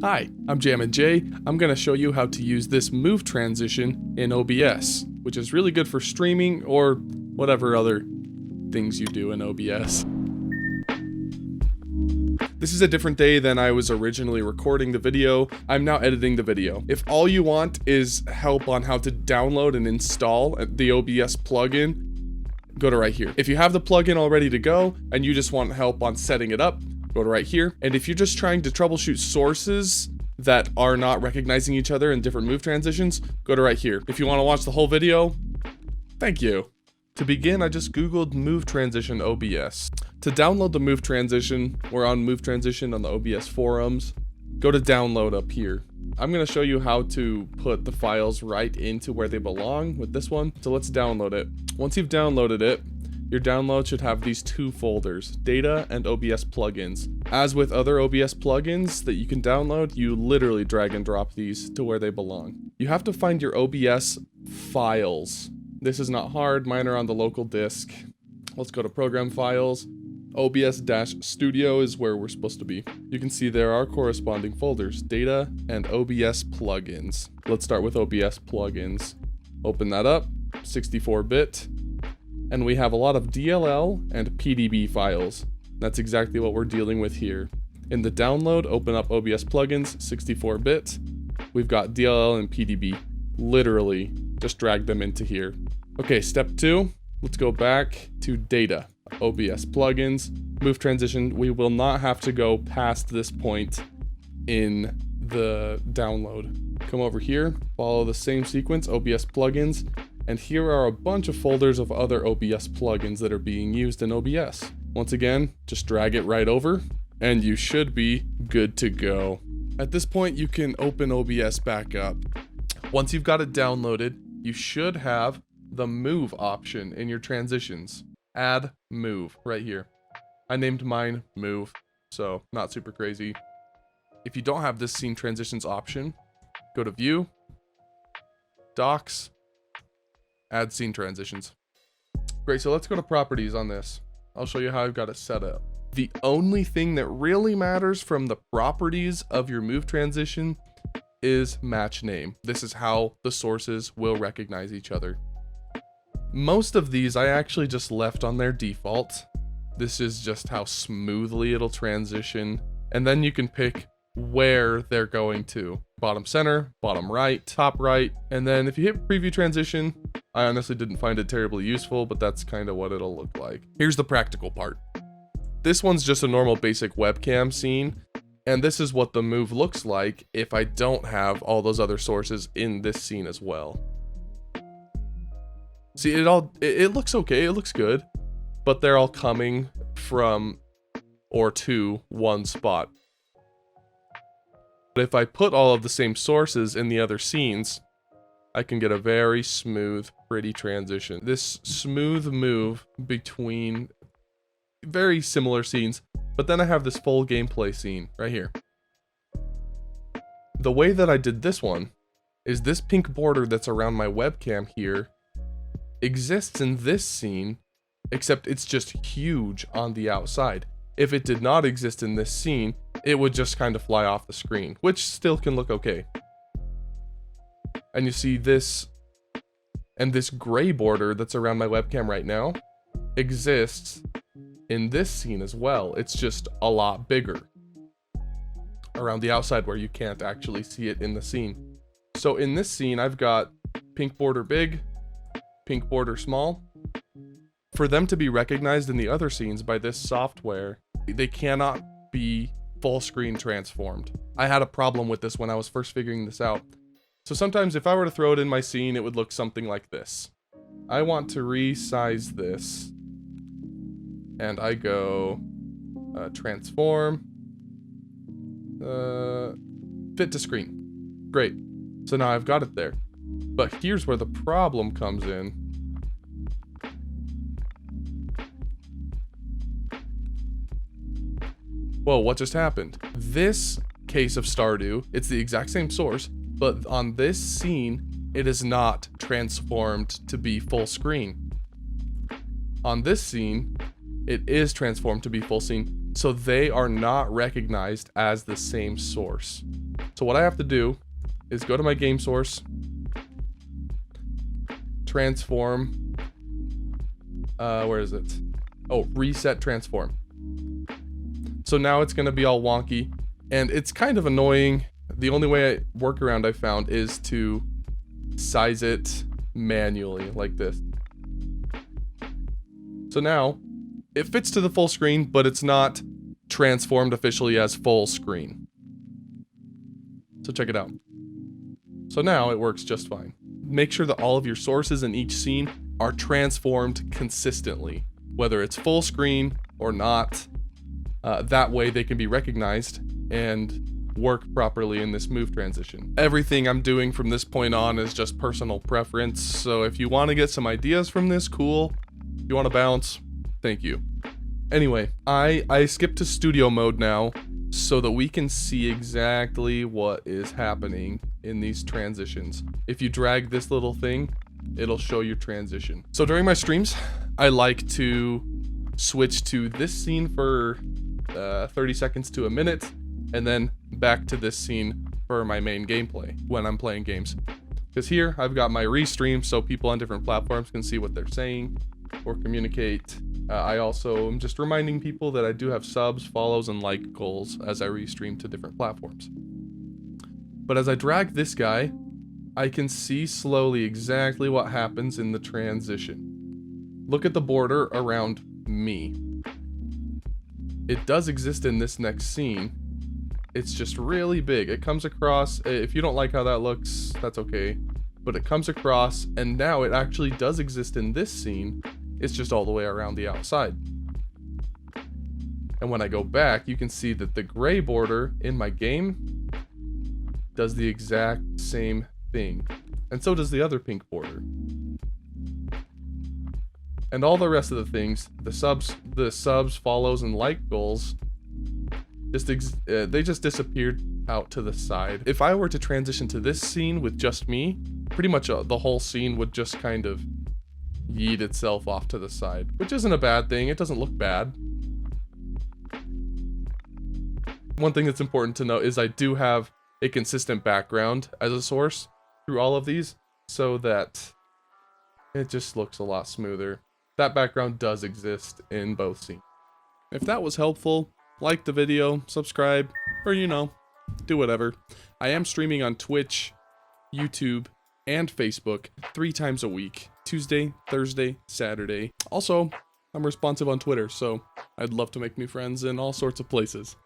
Hi, I'm Jammin' Jay. I'm going to show you how to use this move transition in OBS, which is really good for streaming or whatever other things you do in OBS. This is a different day than I was originally recording the video. I'm now editing the video. If all you want is help on how to download and install the OBS plugin, go to right here. If you have the plugin all ready to go and you just want help on setting it up, go to right here. And if you're just trying to troubleshoot sources that are not recognizing each other in different move transitions, go to right here. If you want to watch the whole video, thank you. To begin, I just Googled move transition OBS. To download the move transition, we're on move transition on the OBS forums. Go to download up here. I'm going to show you how to put the files right into where they belong with this one. So let's download it. Once you've downloaded it, your download should have these two folders, data and OBS plugins. As with other OBS plugins that you can download, you literally drag and drop these to where they belong. You have to find your OBS files. This is not hard, mine are on the local disk. Let's go to program files. OBS-studio is where we're supposed to be. You can see there are corresponding folders, data and OBS plugins. Let's start with OBS plugins. Open that up, 64-bit. And we have a lot of DLL and PDB files. That's exactly what we're dealing with here. In the download, open up OBS plugins, 64-bit. We've got DLL and PDB. Literally, just drag them into here. Okay, step 2, let's go back to data. OBS plugins, move transition. We will not have to go past this point in the download. Come over here, follow the same sequence, OBS plugins. And here are a bunch of folders of other OBS plugins that are being used in OBS. Once again, just drag it right over, and you should be good to go. At this point, you can open OBS back up. Once you've got it downloaded, you should have the move option in your transitions. Add move right here. I named mine move, so not super crazy. If you don't have this scene transitions option, go to view, docs, add scene transitions. Great, so let's go to properties on this. I'll show you how I've got it set up. The only thing that really matters from the properties of your move transition is match name. This is how the sources will recognize each other. Most of these I actually just left on their default. This is just how smoothly it'll transition. And then you can pick where they're going to. Bottom center, bottom right, top right. And then if you hit preview transition, I honestly didn't find it terribly useful, but that's kind of what it'll look like. Here's the practical part. This one's just a normal basic webcam scene, and this is what the move looks like if I don't have all those other sources in this scene as well. See, it looks okay, it looks good, but they're all coming from or to one spot. But if I put all of the same sources in the other scenes, I can get a very smooth, pretty transition. This smooth move between very similar scenes, but then I have this full gameplay scene right here. The way that I did this one is this pink border that's around my webcam here exists in this scene, except it's just huge on the outside. If it did not exist in this scene, it would just kind of fly off the screen, which still can look okay. And you see this, and this gray border that's around my webcam right now exists in this scene as well. It's just a lot bigger around the outside where you can't actually see it in the scene. So in this scene, I've got pink border big, pink border small. For them to be recognized in the other scenes by this software, they cannot be full screen transformed. I had a problem with this when I was first figuring this out. So sometimes if I were to throw it in my scene, it would look something like this. I want to resize this. And I go transform, fit to screen. Great. So now I've got it there. But here's where the problem comes in. Whoa, what just happened? This case of Stardew, it's the exact same source, but on this scene, it is not transformed to be full screen. On this scene, it is transformed to be full scene, So they are not recognized as the same source. So what I have to do is go to my game source, transform, where is it? Oh, reset transform. So now it's gonna be all wonky, and it's kind of annoying. The only workaround I found is to size it manually like this. So now it fits to the full screen, but it's not transformed officially as full screen. So check it out. So now it works just fine. Make sure that all of your sources in each scene are transformed consistently, whether it's full screen or not. That way they can be recognized and work properly in this move transition. Everything I'm doing from this point on is just personal preference, so if you want to get some ideas from this, cool. If you want to bounce, thank you. Anyway, I skipped to studio mode now so that we can see exactly what is happening in these transitions. If you drag this little thing, it'll show you transition. So during my streams, I like to switch to this scene for 30 seconds to a minute, and then back to this scene for my main gameplay when I'm playing games. Because here I've got my restream so people on different platforms can see what they're saying or communicate. I also am just reminding people that I do have subs, follows, and like goals as I restream to different platforms. But as I drag this guy, I can see slowly exactly what happens in the transition. Look at the border around me. It does exist in this next scene. It's just really big. It comes across, if you don't like how that looks, that's okay. But it comes across, and now it actually does exist in this scene. It's just all the way around the outside. And when I go back, you can see that the gray border in my game does the exact same thing. And so does the other pink border. And all the rest of the things, the subs, follows, and like goals, they just disappeared out to the side. If I were to transition to this scene with just me, pretty much the whole scene would just kind of yeet itself off to the side, which isn't a bad thing. It doesn't look bad. One thing that's important to note is I do have a consistent background as a source through all of these, so that it just looks a lot smoother. That background does exist in both scenes. If that was helpful, like the video, subscribe, or do whatever. I am streaming on Twitch, YouTube, and Facebook 3 times a week. Tuesday, Thursday, Saturday. Also, I'm responsive on Twitter, so I'd love to make new friends in all sorts of places.